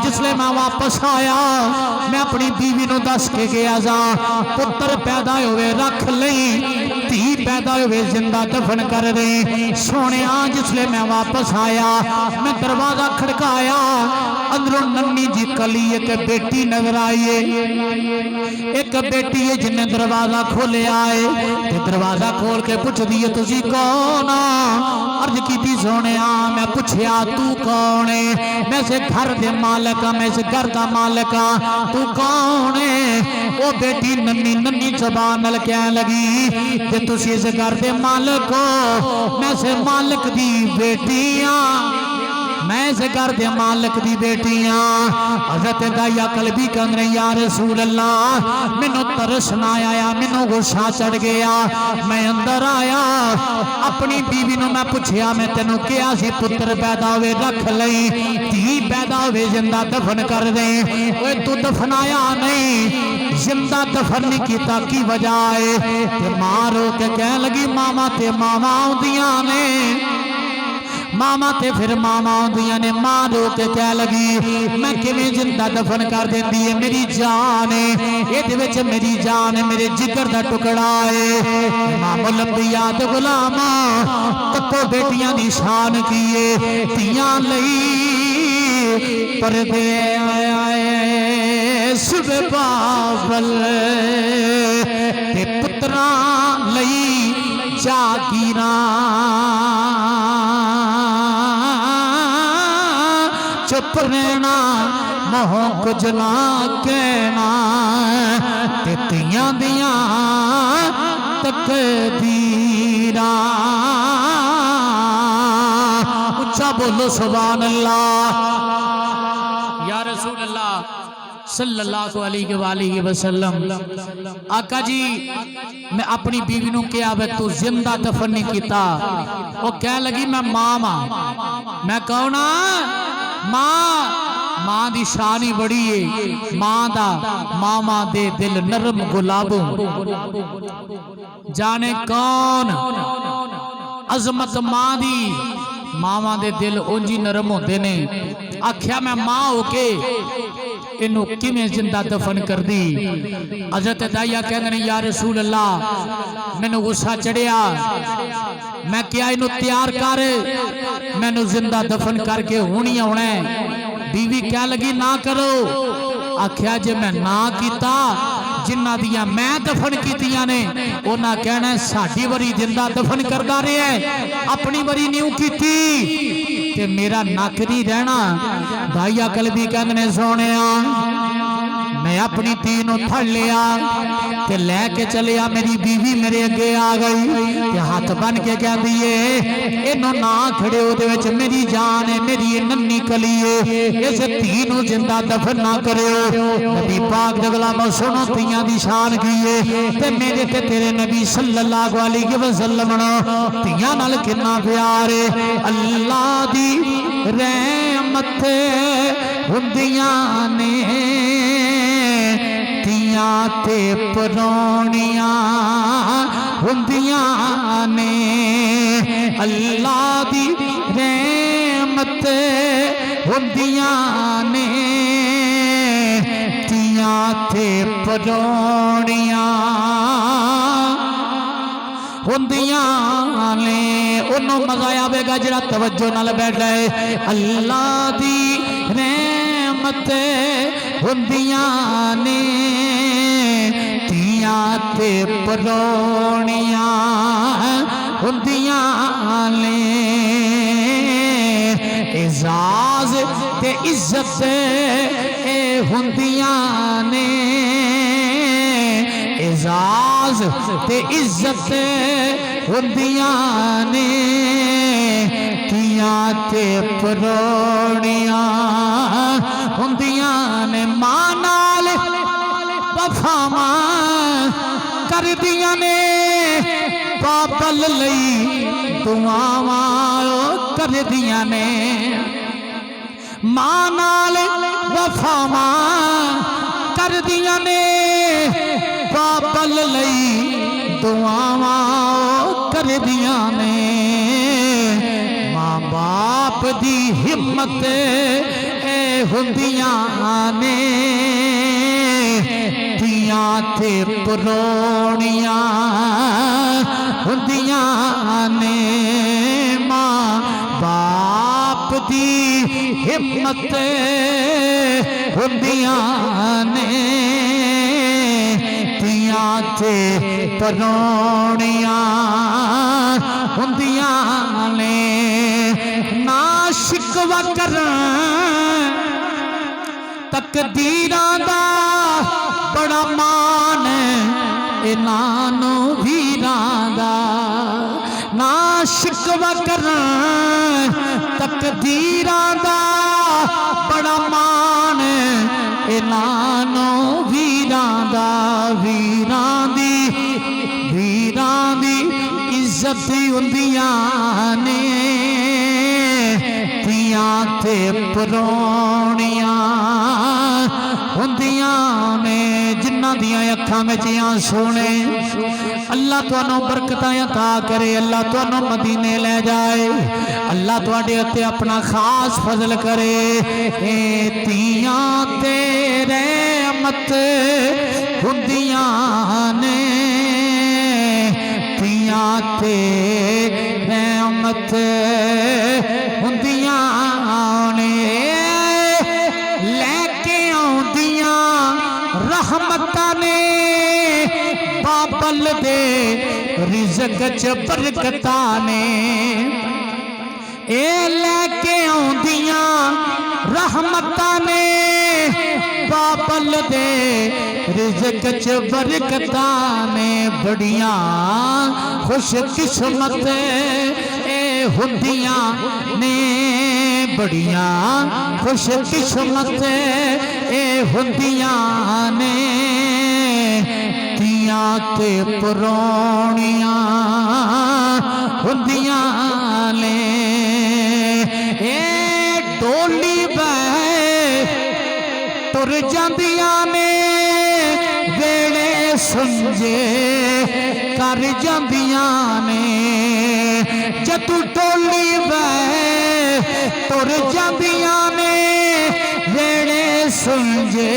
जिसले मैं वापस आया मैं अपनी बीवी नूं दस के गया जा पुत्र पैदा होवे रख लई धी पैदा हुए जिंदा दफन कर दे। सोने जिसले मैं वापस आया, मैं दरवाजा खड़काया, अंदरों नन्नी जी कली एक बेटी नजर आई है। एक बेटी है जिन्हें दरवाजा खोले आए ते दरवाजा खोल के पूछ दिए तुसी कौन? अर्ज की सोने मैं पूछया तू कौन है? मैं से घर दे मालिक, मैं इस घर का मालिक, तू कौन है? वो बेटी नन्नी नन्नी जबान नाल कह लगी कि तुसी इस घर दे मालिक हो, मैं से मालिक दी बेटियां, मैं इस घर दे मालिक दी बेटियां। हज़रत दाया कल्बी कहंदे या रसूल अल्लाह, मैनू तरस ना आया, मैनू गुस्सा चढ़ गया। मैं अंदर आया, अपनी बीवी नू मैं पूछया मैं तेनू क्या सी पुत्र पैदा हुए रख लई, धी पैदा हुए जिंदा दफन कर दे। ओए तू दफनाया नहीं, जिंदा दफन नहीं किया, की वजह है? मां रो के कह लगी मामा ते मामा आउंदियां ने, मामा ते फिर मामा आउंदियां ने। मां रो के कह लगी मैं किवें जिंदा दफन कर देंदी है, मेरी जान है, इहदे विच मेरी जान है, मेरे जिगर दा टुकड़ा है। इमामुल अंबिया ते गुलामा तको बेटियां दी शान की है, धीयां लई परदे आए सुबह बाबल ते पुत्रां लई जागीरां, चुप रहना मोह कुछ ना कहना, ते तियां दियां तकदीरां। उच्चा बोलो सुभान अल्लाह। या रसूल अल्लाह सल्लल्लाहु अलैहि वसल्लम, आका जी मैं अपनी बीवी नू क्या वे तू जिंदा दफन नहीं किया? वो कह लगी मैं मां मां। मैं कौन? मां। मां दी शान ही बड़ी है, मां दा मामा दे दिल नरम गुलाबों, जाने कौन अजमत मां दी, मावा दे दिल उंजी नरम होते ने। आख्या मैं मां होके इनू किवें जिंदा दफन कर दी? हज़रत दाइया कहंदे या रसूल अल्लाह मैनू गुस्सा चढ़िया, मैं क्या इनू तैयार कर, मैनू जिंदा दफन करके हुणी आउणा है। बीवी कह लगी ना करो। आख्या जे मैं ना किता, जिन्ना दिया मैं दफन कीतियां ने उन्हां कहना साडी वरी जिंदा दफन करदा रहा है, अपनी वरी न्यू कीती ते मेरा नक नहीं रहना। दाइया कल्बी कहंदे सोहणिया मैं अपनी धी नू फड़ लिया ते लैके चलिया, मेरी बीवी मेरे अगे आ गई ते हाथ बन के कहती है इनू ना खड़े ओदे विच मेरी जान है, मेरी नन्नी कली है, इस धी नू जिंदा दफन ना करियो। नबी पाक दे गुलामो सुनो धीयां दी शान की है ते मेरे ते तेरे नबी सल्लल्लाहु अलैहि वसल्लम धीयां नाल कितना प्यार है। अल्लाह दी रहमत हुंदियां ने धीयां ते परौणियां हुंदियां ने, अल्लाह दी रहमत हुंदियां ने धीयां ते परौणियां हुंदियां ने। उन्हों मजा आवेगा जरा तवज्जो नाल बैठा है। अल्लाह दी रहमत हुंदियां ने धीयां ते परौणियां हुंदियां ने, एजाज ते इज्जत ए हुंदियां ने, एजाज ते इज्जत हुंदियां ने धीयां ते परौणियां हुंदियां ने। मां नाल वफावां करदियां ने, पापल लई दुआवां करदियां ने। मां नाल वफावां करदियां ने, पापल लई दुआवां करदियां ने। मां बाप दी हिम्मत हुंदियां ने धीयां ते परौणियां हुंदियां ने मां बाप दी हिम्मत हुंदियां ने तियां ते परोणियां हुंदियां ने ना शिकवा करन तकदीरां दा बड़ा मान इन्हां नूं वीरां दा ना शिकवा करन तकदीरां दा बड़ा मान इन्हां नूं वीरां दा वीरां दी इज्जत हुंदियां ने तियां ते परोणियां हुंदियां ने जिन्हां दियां अखां विच आंसू ने अल्लाह तुहानू बरकतां अता करे अल्लाह तुहानू मदीने ले जाए अल्लाह तुहाडे उत्ते अपना खास फजल करे तियां ते रहमत हुंदियां ने तियां ते रहमत हुंदियां ने लैके आउंदियां रहमतां ने बाबल दे रिज़्क च बरकतां ने ए लैके आउंदियां रहमतां ने बाबल दे रिज़्क च बरकतां ने बड़ियां खुश किस्मत हुंदियां ने बड़ियां खुश किस्मत हुंदियां ने तियां ते परोणियां हुंदियां ने डोली बह तुर जांदियां ने वेले सुंजे कर जांदियां ने जदू टोली बह तुर जांदियां ने वेले सुंजे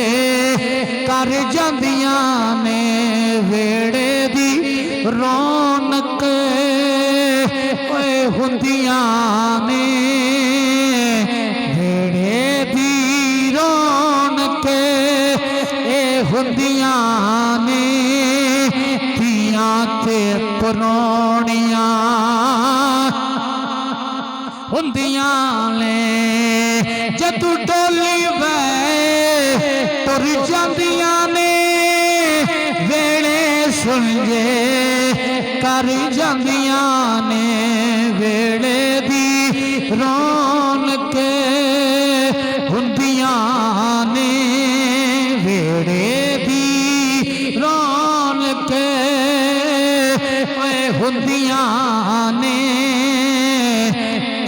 कर जांदियां ने वेड़े दी रौनक हुंदियां ने वेड़े दी रौनक हुंदियां ने तियां ते परोणियां हुंदियां ने जदू डोली वह तुर जांदियां ने वेले सुलझे कर जांदियां ने वेले दी रौनक हुंदियां ने वेड़े दी रौनक हुंदियां ने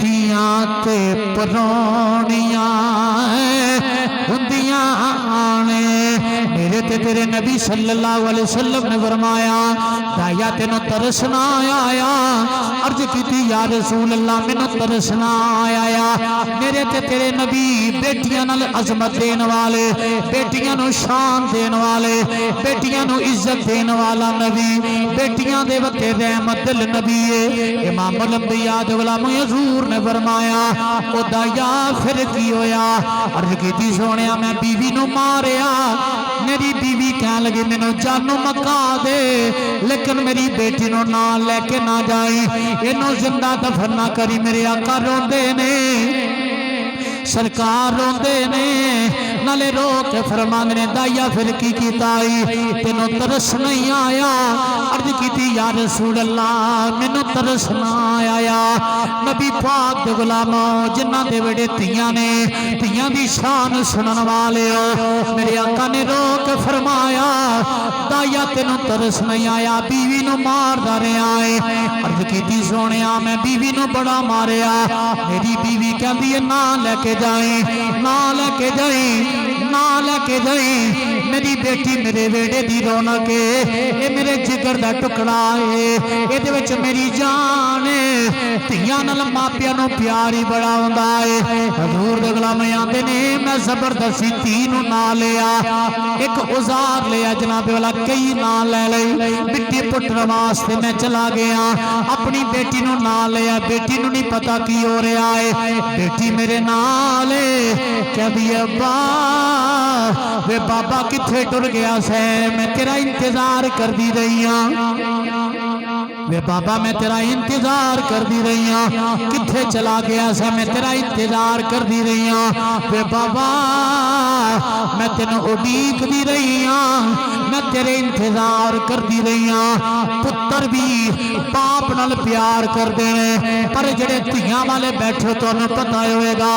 तियां ते परोणियां हुंदियां ने मेरे ते तेरे नबी सल्लल्लाहु अलैहि वसल्लम ने फरमाया दाया तेनों तरस ना आया अर्ज की या रसूल अल्लाह मैनू तरस ना आया मेरे ते तेरे नबी बेटियां नाल अजमत देने वाले बेटियां नू शान देने वाले बेटियां नू इज्जत देने वाला नबी बेटियां दे वते रहमत दिल नबी इमामुल अंबिया गुलाम हजूर ने फरमाया ओ दाया फिर की होया अर्ज की सोने मैं बीवी नू मारिया मेरी बीवी कह लगी मैनू जानू मका दे लेकिन मेरी बेटी नू ना लेके ना जाई इनू जिंदा दफन ना करी मेरे आका रोंदे ने सरकार रोंदे ने नाले रो के फरमांदे ने दाइया फिर की कीता तेनों तरस नहीं आया अर्ज की या रसूल अल्लाह मैनू तरस ना आया नबी पाक दे गुलामों जिन्हां दे वेड़े तियां ने तियां दी शान सुनन वाले हो मेरे आका ने रो के फरमाया दाइया तेनों तरस नहीं आया बीवी नू मारदा रहा है अर्ज की सोने मैं बीवी नू बड़ा मारिया मेरी बीवी कहती है ना लेके जाए ना लेके जाए ना लेके जाए मेरी बेटी मेरे वेड़े दी रौनक है, ये मेरे जिगर दा टुकड़ा है, इहदे विच मेरी जान है। धियां नाल मापियां नूं प्यार ही बड़ा हुंदा है। हजूर दे गुलाम आंदे ने मैं जबरदस्ती धी नूं ना लिया, एक औजार लिया जनाबे वाला, कई ना ले लई, मिट्टी पुट्टण वास्ते मैं चला गया, अपनी बेटी नूं ना लिया। बेटी नूं नहीं पता की हो रहा है, बेटी मेरे नाल कहदी अब्बा वे बाबा किथे टुर गया से, मैं तेरा इंतजार करती रही हाँ, वे बाबा मैं तेरा इंतजार करती रही हाँ, किथे चला गया से, मैं तेरा इंतजार करती रही हाँ, वे बाबा मैं तेन उड़ीकती रही हाँ, मैं तेरे इंतजार करती रही हाँ। पुत्र भी बाप नाल प्यार करते हैं, पर जेड़े धियां वाले बैठे तुहानू पता होएगा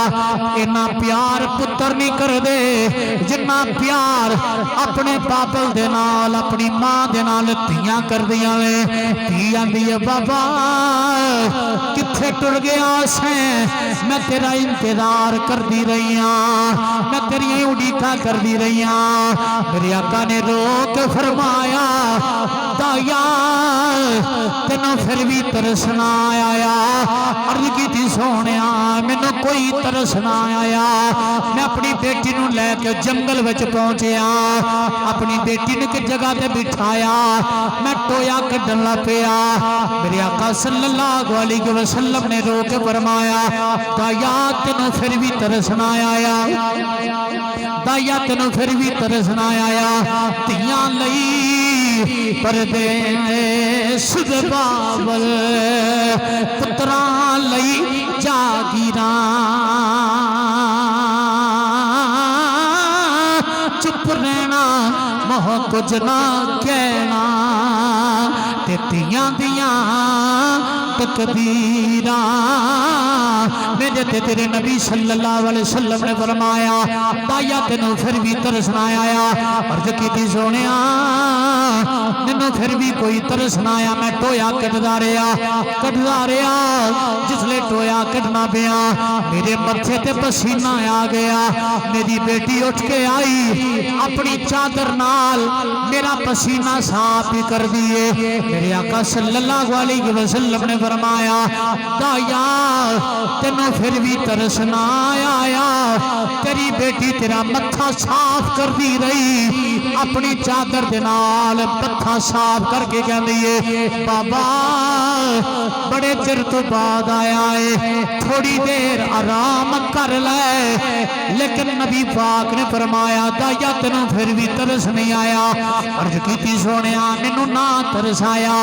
इन्ना प्यार पुत्र नहीं करते जिन्ना प्यार अपने बाबल दे नाल अपनी मां दे नाल धियां करदियां ने। धी आंदी है बाबा किथे टुर गया से, मैं तेरा इंतजार करती रही हाँ, मैं तेरी उड़ीका करती रही हाँ। मेरे आका ने रोक फरमाया दाया तेनों फिर भी तरस ना आया, अर्ज की सोनिया मैनू कोई तरस ना आया। मैं अपनी बेटी नूं लैके जंगल विच पहुंचया, अपनी बेटी ने किस जगह ते बिठाया, मैं टोया कड्ढन लग पिया। मेरे आका सल्लल्लाहु अलैहि वसल्लम ने रोक के फरमाया दाया तेनों फिर भी तरस ना आया, दाया तेनों फिर भी तरस ना आया। धियां लई परदेस दे बावल, पुत्रां लई जागीरां, चुप रहना मोह कुछ ना कहना, ते धियां दियां तकदीरां। मेरे ते तेरे नबी सल्लल्लाहु अलैहि वसल्लम ने फरमाया दाया तेनों फिर भी तरस ना आया, अर्ज की सोनिया मैनू फिर भी कोई तरस ना आया। मैं टोया कटदा रहा, जिसले टोया कटना पिया मेरे मत्थे ते पसीना आ गया। मेरी बेटी उठ के आई अपनी चादर नाल मेरा पसीना साफ ही कर दिए। मेरे आका सल्लल्लाहु अलैहि वसल्लम ने फरमाया दाया तेनों फिर भी तरस ना आया, तेरी बेटी तेरा मत्था साफ कर दी रही, अपनी चादर दे नाल मत्था साफ करके कहती है बाबा बड़े चिर तो बाद आया है, थोड़ी देर आराम कर ले। लेकिन नबी पाक ने फरमाया दाया तेनों फिर भी तरस नहीं आया। अर्ज की सोनिया मैनू ना तरस आया,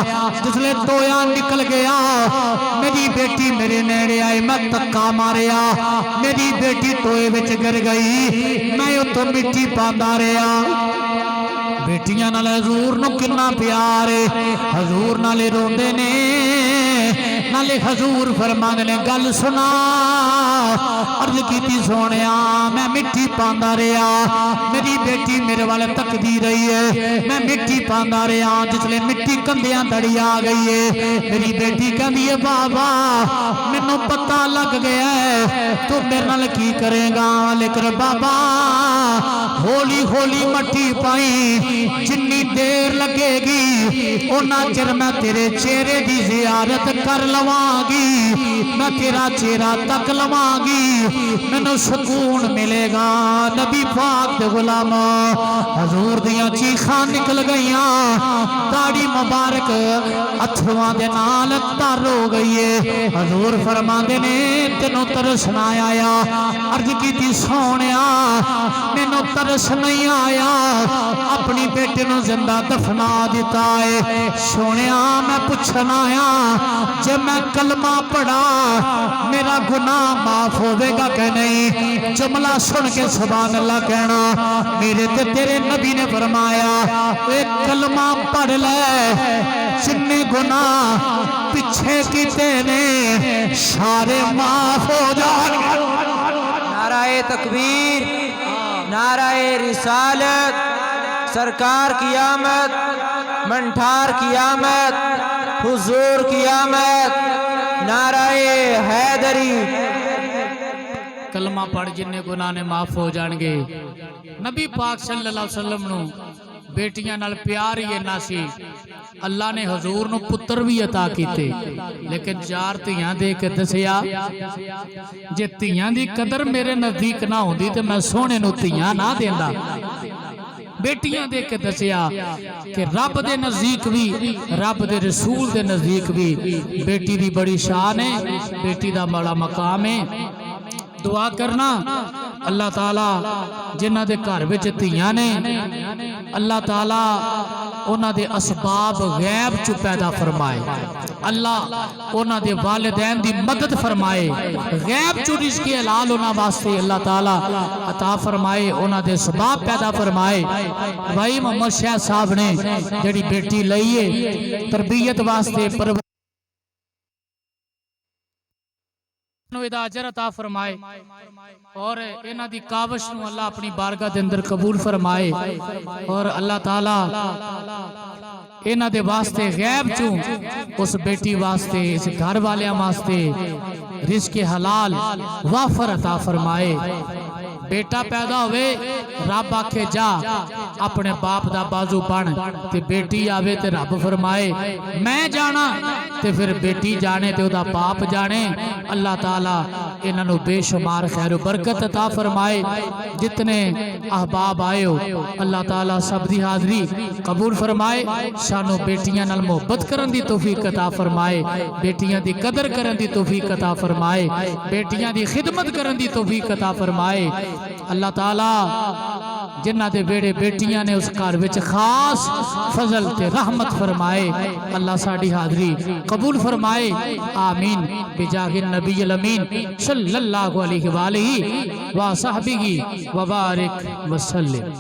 जिसले टोया निकल गया मेरी बेटी मेरे नेड़े आई, मैं धक्का मारिया मेरी बेटी टोए विच गिर गई, मैं उत्तों मिट्टी पांदा रहा। बेटियां नाल हजूर नूं किन्ना प्यार है, हजूर नाले रोंदे ने नाले हजूर फरमांदे ने गल सुना। अर्ज की सोनिया मैं मिट्टी पांदा रहा, मेरी बेटी मेरे वाल तकदी रही है, मैं मिट्टी पांदा रहा। जिसले मिट्टी कंधियां तड़ी आ गई है मेरी बेटी कहती है बाबा मैनू पता लग गया है तू मेरे नाल की करेगा, लेकिन बाबा हौली हौली मट्टी पाई, जिन्नी देर लगेगी उन्ना चिर मैं तेरे चेहरे की जियारत कर लवांगी, मैं तेरा चेहरा तक लवांगी, मैनू सुकून मिलेगा। नबी पाक दे गुलाम हजूर दियां चीखां निकल गईयां, दाढ़ी मुबारक अथरुआं दे नाल तर हो गई है। हजूर फरमांदे ने तेनों तरस ना आया। अर्ज की सोनिया मैनू तरस नहीं आया, अपनी बेटे नूं जिंदा दफना दिता है। सोनिया मैं पुछन आया जे मैं कलमा पढ़ा मेरा गुनाह माफ होवेगा कि नहीं? जुमला सुन के सुभान अल्लाह कहना। मेरे ते तेरे नबी ने फरमाया एक कलमा पढ़ ले, जिन्ने गुनाह पिछे किते ने सारे माफ हो जाएंगे। नाराए तकबीर, नाराए रिसालत, सरकार की आमद, मंठार की आमद, हुजूर की आमद, नाराए हैदरी। कलमा पढ़ जिन्ने गुनाह ने माफ हो जाएंगे। नबी पाक सल्लल्लाहु अलैहि वसल्लम नू बेटियां नाल प्यार ही इन्ना सी, अल्लाह ने हजूर नू पुत्र भी अता कीते, लेकिन 4 धियां दे के दसिया जे धियां दी कदर मेरे नजदीक ना होंदी ते मैं सोहणे नू धियां ना देंदा। बेटियां दे के दसिया कि रब दे नजदीक भी, रब दे रसूल दे नजदीक भी बेटी दी बड़ी शान है, बेटी दा बड़ा मकाम है। दुआ करना अल्लाह ताला जिन्हां दे घर विच धियां ने, अल्लाह ताला उन्हां दे असबाब गैब चु पैदा फरमाए, अल्लाह उन्हां दे वालिदैन दी मदद फरमाए, गैब चु रिज़्क़ हलाल उन्हां वास्ते अल्लाह ताला अता फरमाए, उन्हां दे असबाब पैदा फरमाए। भाई मोहम्मद शहद साहब ने जिहड़ी बेटी लई है तरबियत वास्ते अजर अता फरमाए और इन्हां दी काविश नूं अल्लाह अपनी बारगाह दे अंदर कबूल फरमाए और अल्लाह ताला इन्हां दे वास्ते गैब चूं उस बेटी वास्ते, इस घर वालियां वास्ते रिज़्क़ हलाल वाफर अता फरमाए। बेटा पैदा होवे रब आखे जा अपने बाप दा बाजू बन, ते बेटी आवे ते रब फरमाए मैं जाना, ते फिर बेटी जाने ते ओदा बाप जाने। अल्लाह ताला इन्हां नूं बेशुमार खैर बरकत अता फरमाए। जितने अहबाब आए हो अल्लाह ताला सब दी हाज़री कबूल फरमाए, सानू बेटियां नाल मोहब्बत करन दी तौफीक अता फरमाए, बेटियां दी कदर करन दी तौफीक अता फरमाए, बेटियां दी खिदमत करन दी तौफीक अता फरमाए। अल्लाह ताला जिन्हां दे बेड़े बेटियां ने उस घर विच खास फजल ते रहमत फरमाए, अल्लाह साडी हाज़री कबूल फरमाए। आमीन बिजाहिन नबील अमीन सल्लल्लाहु अलैहि व सहबिही व बारिक वसल्लम।